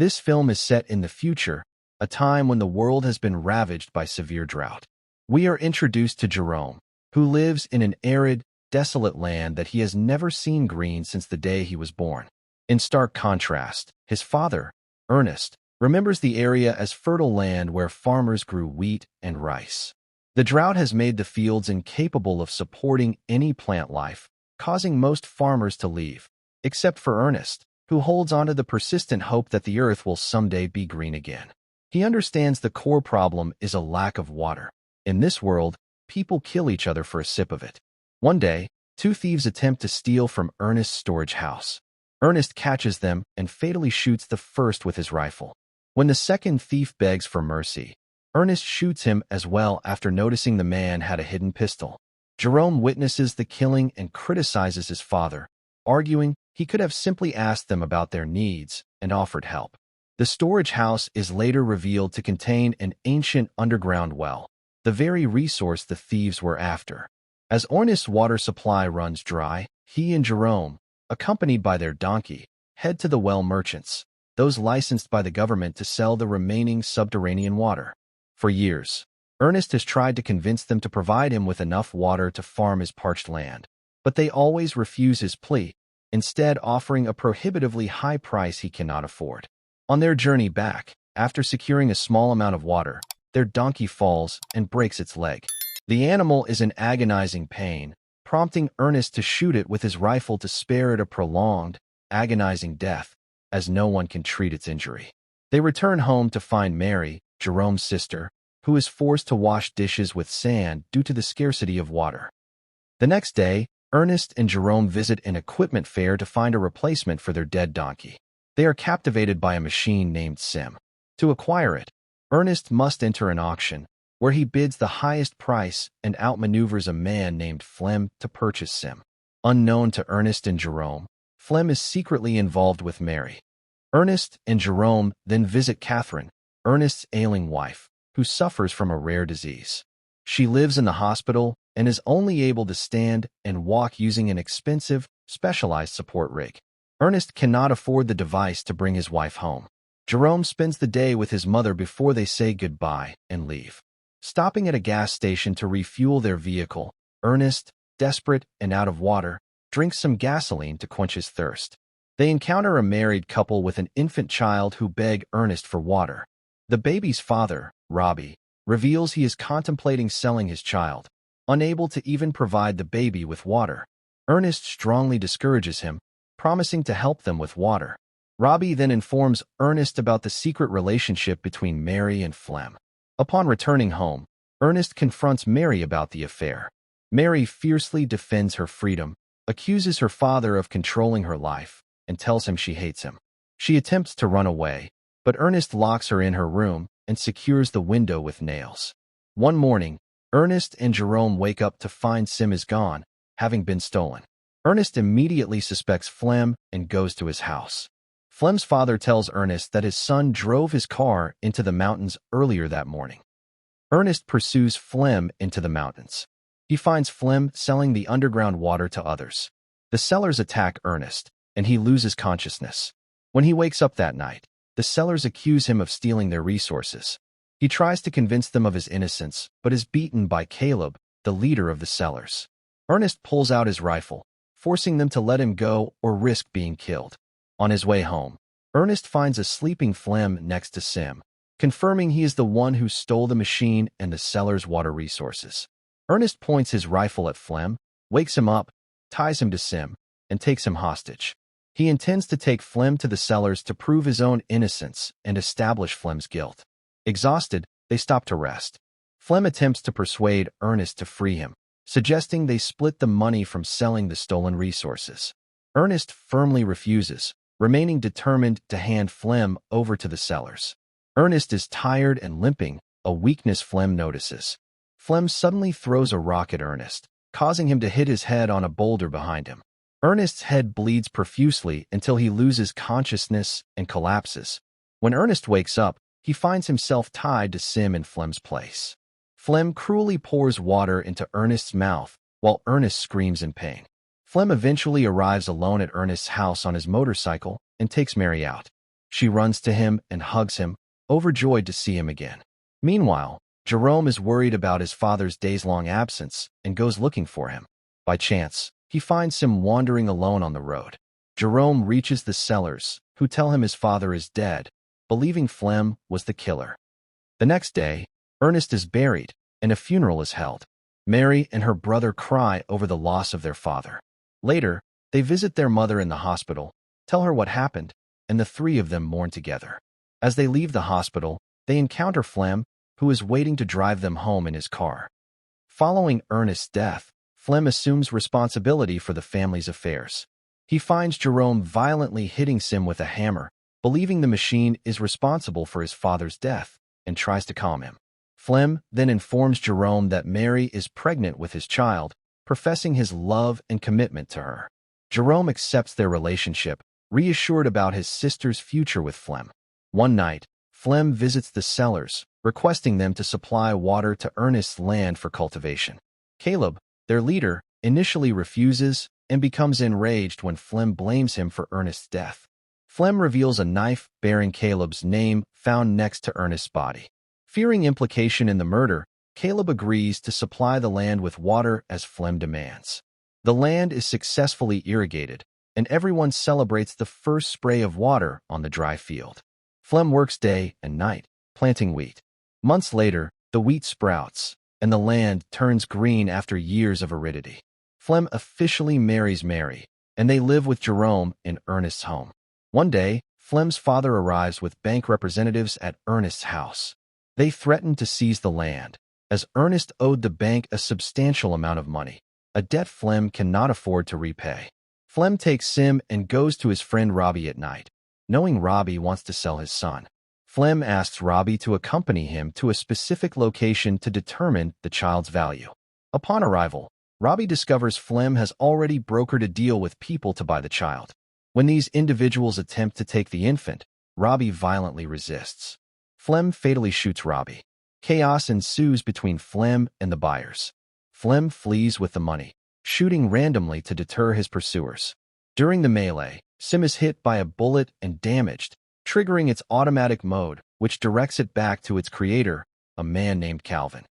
This film is set in the future, a time when the world has been ravaged by severe drought. We are introduced to Jerome, who lives in an arid, desolate land that he has never seen green since the day he was born. In stark contrast, his father, Ernest, remembers the area as fertile land where farmers grew wheat and rice. The drought has made the fields incapable of supporting any plant life, causing most farmers to leave, except for Ernest, who holds onto the persistent hope that the earth will someday be green again. He understands the core problem is a lack of water. In this world, people kill each other for a sip of it. One day, two thieves attempt to steal from Ernest's storage house. Ernest catches them and fatally shoots the first with his rifle. When the second thief begs for mercy, Ernest shoots him as well after noticing the man had a hidden pistol. Jerome witnesses the killing and criticizes his father, arguing he could have simply asked them about their needs and offered help. The storage house is later revealed to contain an ancient underground well, the very resource the thieves were after. As Ernest's water supply runs dry, he and Jerome, accompanied by their donkey, head to the well merchants, those licensed by the government to sell the remaining subterranean water. For years, Ernest has tried to convince them to provide him with enough water to farm his parched land, but they always refuse his plea, instead offering a prohibitively high price he cannot afford. On their journey back, after securing a small amount of water, their donkey falls and breaks its leg. The animal is in agonizing pain, prompting Ernest to shoot it with his rifle to spare it a prolonged, agonizing death, as no one can treat its injury. They return home to find Mary, Jerome's sister, who is forced to wash dishes with sand due to the scarcity of water. The next day, Ernest and Jerome visit an equipment fair to find a replacement for their dead donkey. They are captivated by a machine named Sim. To acquire it, Ernest must enter an auction, where he bids the highest price and outmaneuvers a man named Flem to purchase Sim. Unknown to Ernest and Jerome, Flem is secretly involved with Mary. Ernest and Jerome then visit Catherine, Ernest's ailing wife, who suffers from a rare disease. She lives in the hospital and is only able to stand and walk using an expensive, specialized support rig. Ernest cannot afford the device to bring his wife home. Jerome spends the day with his mother before they say goodbye and leave. Stopping at a gas station to refuel their vehicle, Ernest, desperate and out of water, drinks some gasoline to quench his thirst. They encounter a married couple with an infant child who beg Ernest for water. The baby's father, Robbie, reveals he is contemplating selling his child, unable to even provide the baby with water. Ernest strongly discourages him, promising to help them with water. Robbie then informs Ernest about the secret relationship between Mary and Flem. Upon returning home, Ernest confronts Mary about the affair. Mary fiercely defends her freedom, accuses her father of controlling her life, and tells him she hates him. She attempts to run away, but Ernest locks her in her room and secures the window with nails. One morning, Ernest and Jerome wake up to find Sim is gone, having been stolen. Ernest immediately suspects Flem and goes to his house. Flem's father tells Ernest that his son drove his car into the mountains earlier that morning. Ernest pursues Flem into the mountains. He finds Flem selling the underground water to others. The sellers attack Ernest, and he loses consciousness. When he wakes up that night, the sellers accuse him of stealing their resources. He tries to convince them of his innocence, but is beaten by Caleb, the leader of the sellers. Ernest pulls out his rifle, forcing them to let him go or risk being killed. On his way home, Ernest finds a sleeping Flem next to Sim, confirming he is the one who stole the machine and the seller's water resources. Ernest points his rifle at Flem, wakes him up, ties him to Sim, and takes him hostage. He intends to take Flem to the sellers to prove his own innocence and establish Flem's guilt. Exhausted, they stop to rest. Flem attempts to persuade Ernest to free him, suggesting they split the money from selling the stolen resources. Ernest firmly refuses, remaining determined to hand Flem over to the sellers. Ernest is tired and limping, a weakness Flem notices. Flem suddenly throws a rock at Ernest, causing him to hit his head on a boulder behind him. Ernest's head bleeds profusely until he loses consciousness and collapses. When Ernest wakes up, he finds himself tied to Sim in Flem's place. Flem cruelly pours water into Ernest's mouth while Ernest screams in pain. Flem eventually arrives alone at Ernest's house on his motorcycle and takes Mary out. She runs to him and hugs him, overjoyed to see him again. Meanwhile, Jerome is worried about his father's days-long absence and goes looking for him. By chance, he finds Sim wandering alone on the road. Jerome reaches the sellers, who tell him his father is dead, believing Flem was the killer. The next day, Ernest is buried, and a funeral is held. Mary and her brother cry over the loss of their father. Later, they visit their mother in the hospital, tell her what happened, and the three of them mourn together. As they leave the hospital, they encounter Flem, who is waiting to drive them home in his car. Following Ernest's death, Flem assumes responsibility for the family's affairs. He finds Jerome violently hitting Sim with a hammer, believing the machine is responsible for his father's death, and tries to calm him. Flem then informs Jerome that Mary is pregnant with his child, professing his love and commitment to her. Jerome accepts their relationship, reassured about his sister's future with Flem. One night, Flem visits the sellers, requesting them to supply water to Ernest's land for cultivation. Caleb, their leader, initially refuses and becomes enraged when Flem blames him for Ernest's death. Flem reveals a knife bearing Caleb's name found next to Ernest's body. Fearing implication in the murder, Caleb agrees to supply the land with water as Flem demands. The land is successfully irrigated, and everyone celebrates the first spray of water on the dry field. Flem works day and night, planting wheat. Months later, the wheat sprouts, and the land turns green after years of aridity. Flem officially marries Mary, and they live with Jerome in Ernest's home. One day, Flem's father arrives with bank representatives at Ernest's house. They threaten to seize the land, as Ernest owed the bank a substantial amount of money, a debt Flem cannot afford to repay. Flem takes Sim and goes to his friend Robbie at night, knowing Robbie wants to sell his son. Flem asks Robbie to accompany him to a specific location to determine the child's value. Upon arrival, Robbie discovers Flem has already brokered a deal with people to buy the child. When these individuals attempt to take the infant, Robbie violently resists. Flem fatally shoots Robbie. Chaos ensues between Flem and the buyers. Flem flees with the money, shooting randomly to deter his pursuers. During the melee, Sim is hit by a bullet and damaged, triggering its automatic mode, which directs it back to its creator, a man named Calvin.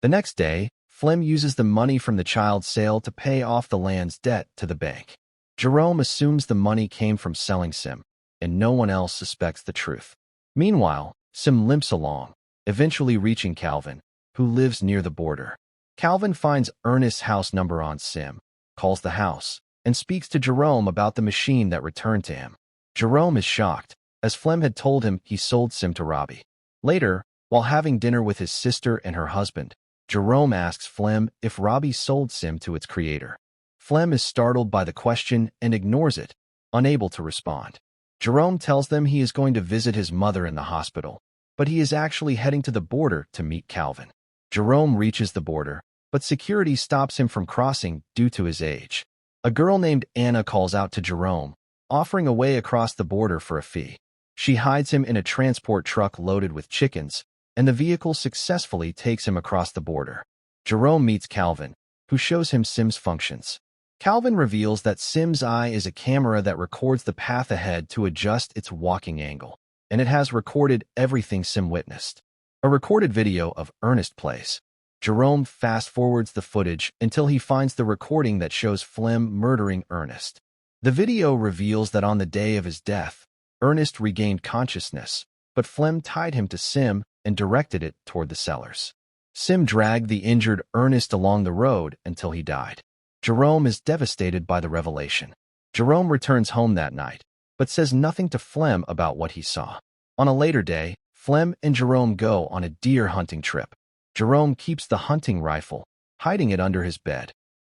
The next day, Flem uses the money from the child's sale to pay off the land's debt to the bank. Jerome assumes the money came from selling Sim, and no one else suspects the truth. Meanwhile, Sim limps along, eventually reaching Calvin, who lives near the border. Calvin finds Ernest's house number on Sim, calls the house, and speaks to Jerome about the machine that returned to him. Jerome is shocked, as Flem had told him he sold Sim to Robbie. Later, while having dinner with his sister and her husband, Jerome asks Flem if Robbie sold Sim to its creator. Flem is startled by the question and ignores it, unable to respond. Jerome tells them he is going to visit his mother in the hospital, but he is actually heading to the border to meet Calvin. Jerome reaches the border, but security stops him from crossing due to his age. A girl named Anna calls out to Jerome, offering a way across the border for a fee. She hides him in a transport truck loaded with chickens, and the vehicle successfully takes him across the border. Jerome meets Calvin, who shows him Sim's functions. Calvin reveals that Sim's eye is a camera that records the path ahead to adjust its walking angle, and it has recorded everything Sim witnessed. A recorded video of Ernest plays. Jerome fast-forwards the footage until he finds the recording that shows Flem murdering Ernest. The video reveals that on the day of his death, Ernest regained consciousness, but Flem tied him to Sim and directed it toward the sellers. Sim dragged the injured Ernest along the road until he died. Jerome is devastated by the revelation. Jerome returns home that night, but says nothing to Flem about what he saw. On a later day, Flem and Jerome go on a deer hunting trip. Jerome keeps the hunting rifle, hiding it under his bed.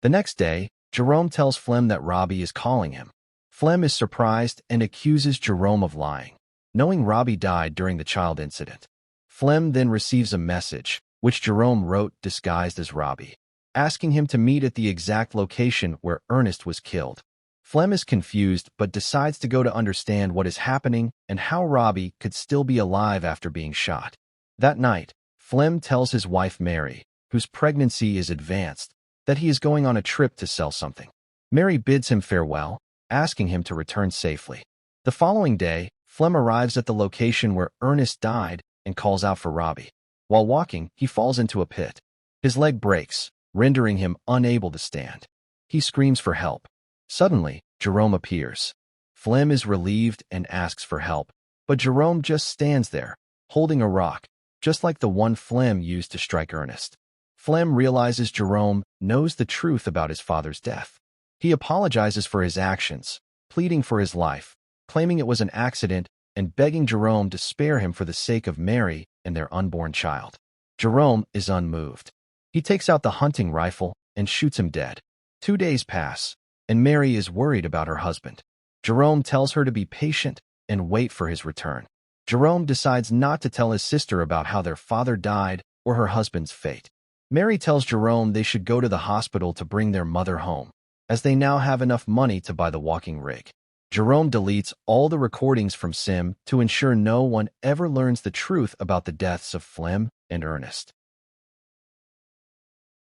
The next day, Jerome tells Flem that Robbie is calling him. Flem is surprised and accuses Jerome of lying, knowing Robbie died during the child incident. Flem then receives a message, which Jerome wrote disguised as Robbie, asking him to meet at the exact location where Ernest was killed. Flem is confused but decides to go to understand what is happening and how Robbie could still be alive after being shot. That night, Flem tells his wife Mary, whose pregnancy is advanced, that he is going on a trip to sell something. Mary bids him farewell, asking him to return safely. The following day, Flem arrives at the location where Ernest died and calls out for Robbie. While walking, he falls into a pit. His leg breaks, rendering him unable to stand. He screams for help. Suddenly, Jerome appears. Flem is relieved and asks for help, but Jerome just stands there, holding a rock, just like the one Flem used to strike Ernest. Flem realizes Jerome knows the truth about his father's death. He apologizes for his actions, pleading for his life, claiming it was an accident, and begging Jerome to spare him for the sake of Mary and their unborn child. Jerome is unmoved. He takes out the hunting rifle and shoots him dead. 2 days pass, and Mary is worried about her husband. Jerome tells her to be patient and wait for his return. Jerome decides not to tell his sister about how their father died or her husband's fate. Mary tells Jerome they should go to the hospital to bring their mother home, as they now have enough money to buy the walking rig. Jerome deletes all the recordings from Sim to ensure no one ever learns the truth about the deaths of Flem and Ernest.